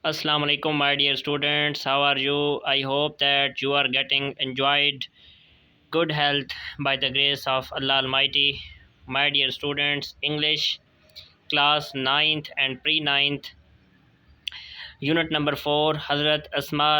Assalamu alaikum, my dear students. How are you? I hope that you are getting enjoyed good health by the grace of Allah Almighty. My dear students, English class 9th and pre-9th, unit number 4, Hazrat Asma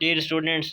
Dear students,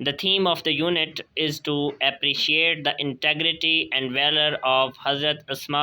The theme of the unit is to appreciate the integrity and valor of Hazrat Asma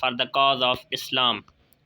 for the cause of Islam.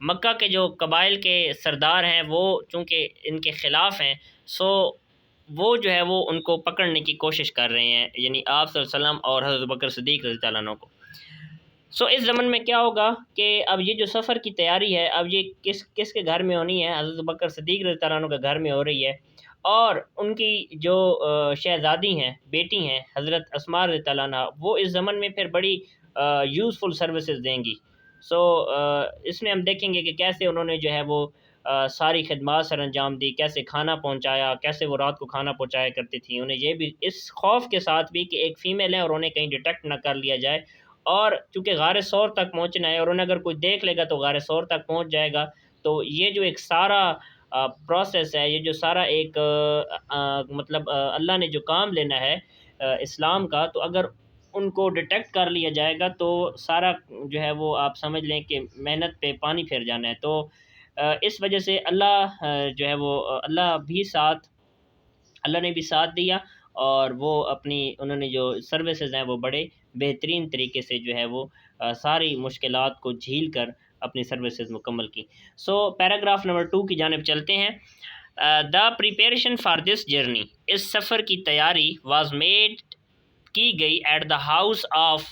مکہ کے جو قبائل کے سردار ہیں وہ چونکہ ان کے خلاف ہیں، سو وہ جو ہے وہ ان کو پکڑنے کی کوشش کر رہے ہیں، یعنی آپ صلی اللہ علیہ وسلم اور حضرت بکر صدیق رضی اللہ عنہ کو۔ سو اس زمن میں کیا ہوگا کہ اب یہ جو سفر کی تیاری ہے، اب یہ کس کس کے گھر میں ہونی ہے؟ حضرت بکر صدیق رضی اللہ عنہ کے گھر میں ہو رہی ہے، اور ان کی جو شہزادی ہیں، بیٹی ہیں حضرت اسماء رضی اللہ عنہ، وہ اس زمن میں پھر بڑی یوزفل سروسز دیں گی۔ سو اس میں ہم دیکھیں گے کہ کیسے انہوں نے جو ہے وہ ساری خدمات سر انجام دی، کیسے کھانا پہنچایا، کیسے وہ رات کو کھانا پہنچایا کرتی تھیں، انہیں یہ بھی اس خوف کے ساتھ بھی کہ ایک فیمیل ہے اور انہیں کہیں ڈیٹیکٹ نہ کر لیا جائے، اور چونکہ غار ثور تک پہنچنا ہے اور انہیں اگر کوئی دیکھ لے گا تو غار ثور تک پہنچ جائے گا۔ تو یہ جو ایک سارا پروسیس ہے، یہ جو سارا ایک مطلب اللہ نے جو کام لینا ہے اسلام کا، تو اگر ان کو ڈیٹیکٹ کر لیا جائے گا تو سارا جو ہے وہ آپ سمجھ لیں کہ محنت پہ پانی پھر جانا ہے۔ تو اس وجہ سے اللہ جو ہے وہ اللہ نے بھی ساتھ دیا، اور وہ انہوں نے جو سروسز ہیں وہ بڑے بہترین طریقے سے جو ہے وہ ساری مشکلات کو جھیل کر اپنی سروسز مکمل کی۔ سو پیراگراف نمبر 2 کی جانب چلتے ہیں۔ The preparation for this journey, اس سفر کی تیاری واز میڈ کی گئی ایٹ دا ہاؤس آف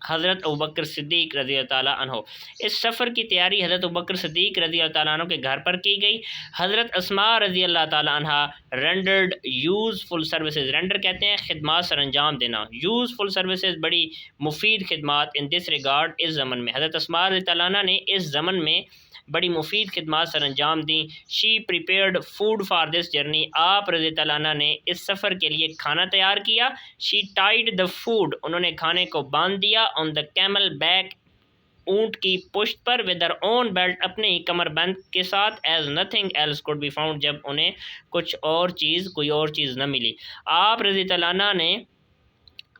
حضرت ابوبکر صدیق رضی اللہ تعالیٰ عنہ۔ اس سفر کی تیاری حضرت ابوبکر صدیق رضی اللہ تعالیٰ عنہ کے گھر پر کی گئی۔ حضرت اسماء رضی اللہ تعالیٰ عنہ رینڈرڈ یوزفل سروسز، رینڈر کہتے ہیں خدمات سر انجام دینا، یوزفل سروسز بڑی مفید خدمات ان دس ریگارڈ، اس زمن میں حضرت اسماء رضی اللہ عنہ نے اس زمن میں بڑی مفید خدمات سر انجام دیں۔ She prepared food for this journey, آپ رضی اللہ عنہ نے اس سفر کے لیے کھانا تیار کیا۔ شی ٹائڈ دا فوڈ، انہوں نے کھانے کو باندھ دیا، آن دا کیمل بیک، اونٹ کی پشت پر، ود در اون بیلٹ، اپنے ہی کمر بند کے ساتھ، as nothing else could be found, جب انہیں کوئی اور چیز نہ ملی۔ آپ رضی اللہ عنہ نے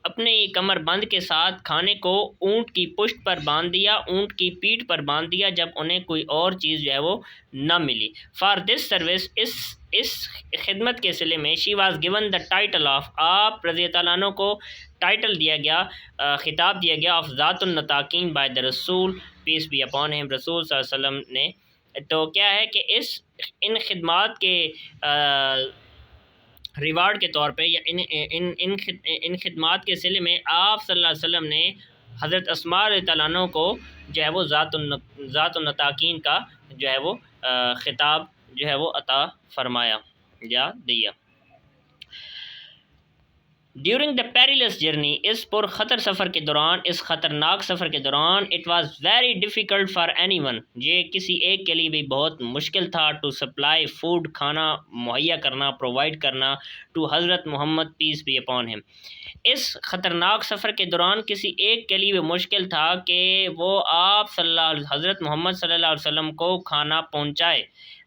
اپنے ہی کمر بند کے ساتھ کھانے کو اونٹ کی پشت پر باندھ دیا، اونٹ کی پیٹھ پر باندھ دیا، جب انہیں کوئی اور چیز جو ہے وہ نہ ملی۔ فار دس سروس، اس خدمت کے سلسلے میں، she was given the title of, آپ رضی اللہ عنہ کو ٹائٹل دیا گیا، خطاب دیا گیا، آف ذات النطاقین بائی دا رسول پیس بی اپون ہم، رسول صلی اللہ علیہ وسلم نے۔ تو کیا ہے کہ ان خدمات کے ریوارڈ کے طور پہ، یا ان خدمات کے سلسلے میں آپ صلی اللہ علیہ وسلم نے حضرت اسماء رضی اللہ عنہ کو جو ہے وہ ذات النطاقین کا جو ہے وہ خطاب جو ہے وہ عطا فرمایا یا دیا۔ ڈیورنگ دا پیریلس جرنی، اس پر خطر سفر کے دوران، اس خطرناک سفر کے دوران، it was very difficult for any one, یہ کسی ایک کے لیے بھی بہت مشکل تھا، ٹو سپلائی فوڈ، کھانا مہیا کرنا، پرووائڈ کرنا، ٹو حضرت محمد پیس بی اپون ہم۔ اس خطرناک سفر کے دوران کسی ایک کے لیے بھی مشکل تھا کہ وہ آپ حضرت محمد صلی اللہ علیہ وسلم کو کھانا پہنچائے۔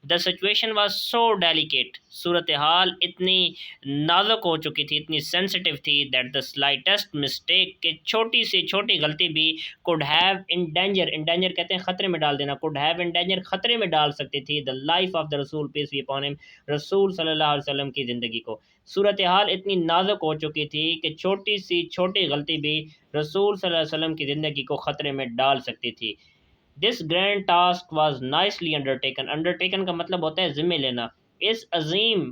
The situation was so delicate, صورتحال اتنی نازک ہو چکی تھی، اتنی سینسٹیو تھی، دیٹ دا سلائٹسٹ مسٹیک، کہ چھوٹی سے چھوٹی غلطی بھی کوڈ ہیو انڈینجر کہتے ہیں خطرے میں ڈال دینا، کوڈ ہیو انڈینجر خطرے میں ڈال سکتی تھی، دا لائف آف دا رسول پیس بی اپون ہم، رسول صلی اللہ علیہ وسلم کی زندگی کو۔ صورتحال اتنی نازک ہو چکی تھی کہ چھوٹی سی چھوٹی غلطی بھی رسول صلی اللہ علیہ وسلم کی زندگی کو خطرے میں ڈال سکتی تھی۔ This grand task was nicely undertaken, undertaken کا مطلب ہوتا ہے ذمہ لینا، اس عظیم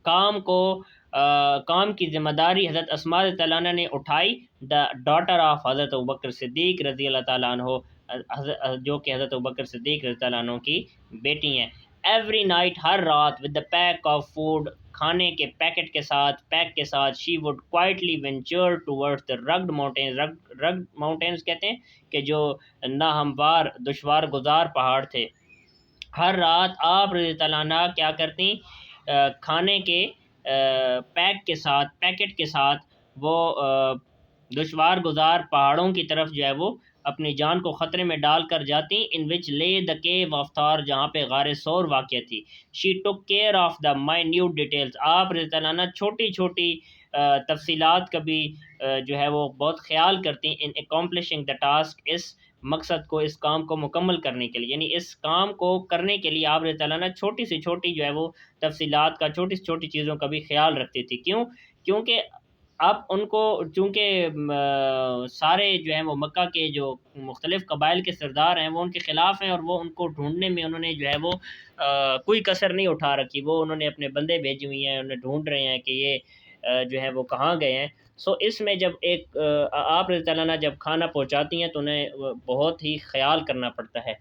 کام کی ذمہ داری حضرت اسماء رضی اللہ عنہ نے اٹھائی، دا ڈاٹر آف حضرت ابوبکر صدیق رضی اللہ تعالیٰ عنہ، جو کہ حضرت ابوبکر صدیق رضی اللہ عنہ کی بیٹی ہیں۔ ایوری نائٹ، ہر رات، with the pack of food, کھانے کے پیک کے ساتھ، she would quietly venture towards the rugged mountains, rugged mountains کہتے ہیں کہ جو ناہموار دشوار گزار پہاڑ تھے۔ ہر رات آپ رضی اللہ عنہ کیا کرتی، کھانے کے پیکٹ کے ساتھ وہ دشوار گزار پہاڑوں کی طرف جو ہے وہ اپنی جان کو خطرے میں ڈال کر جاتی، ان وچ لے دا کیو آف تھار، جہاں پہ غار ثور واقع تھی۔ She took care of the minute details, آپ رضی اللہ عنہ چھوٹی چھوٹی تفصیلات کا بھی جو ہے وہ بہت خیال کرتی ان اکمپلشنگ دا ٹاسک، اس مقصد کو، اس کام کو مکمل کرنے کے لیے، یعنی اس کام کو کرنے کے لیے آپ رضی اللہ عنہ چھوٹی سے چھوٹی جو ہے وہ تفصیلات کا، چھوٹی سے چھوٹی چیزوں کا بھی خیال رکھتی تھی۔ کیونکہ اب ان کو چونکہ سارے جو ہیں وہ مکہ کے جو مختلف قبائل کے سردار ہیں وہ ان کے خلاف ہیں، اور وہ ان کو ڈھونڈنے میں انہوں نے جو ہے وہ کوئی کسر نہیں اٹھا رکھی، وہ انہوں نے اپنے بندے بھیجے ہوئے ہیں، انہیں ڈھونڈ رہے ہیں کہ یہ جو ہے وہ کہاں گئے ہیں۔ سو اس میں جب ایک آپ رضی اللہ عنہ جب کھانا پہنچاتی ہیں تو انہیں بہت ہی خیال کرنا پڑتا ہے۔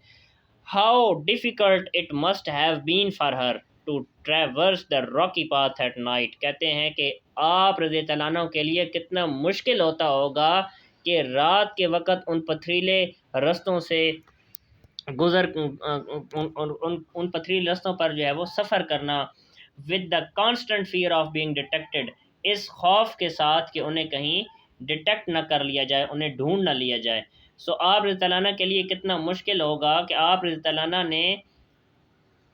How difficult it must have been for her to traverse the rocky path at night، کہتے ہیں کہ آپ رضی اللہ عنہ کے لیے کتنا مشکل ہوتا ہوگا کہ رات کے وقت ان پتھریلے رستوں سے گزر ان پتھریلے رستوں پر جو ہے وہ سفر کرنا، with the constant fear of being detected, اس خوف کے ساتھ کہ انہیں کہیں ڈیٹیکٹ نہ کر لیا جائے، انہیں ڈھونڈ نہ لیا جائے۔ سو آپ رضی اللہ عنہ کے لیے کتنا مشکل ہوگا کہ آپ رضی اللہ عنہ نے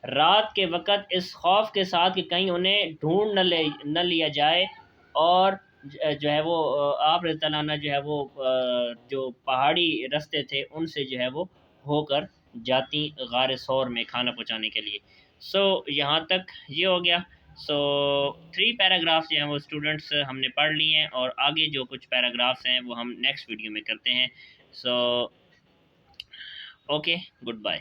رات کے وقت اس خوف کے ساتھ کہ کہیں انہیں ڈھونڈ نہ لیا جائے، اور جو ہے وہ آپ رضی اللہ عنہ جو ہے وہ جو پہاڑی رستے تھے ان سے جو ہے وہ ہو کر جاتی غار ثور میں کھانا پہنچانے کے لیے۔ سو یہاں تک یہ ہو گیا۔ سو 3 پیراگرافس جو ہیں وہ اسٹوڈنٹس ہم نے پڑھ لی ہیں، اور آگے جو کچھ پیراگرافس ہیں وہ ہم نیکسٹ ویڈیو میں کرتے ہیں۔ So okay, good bye.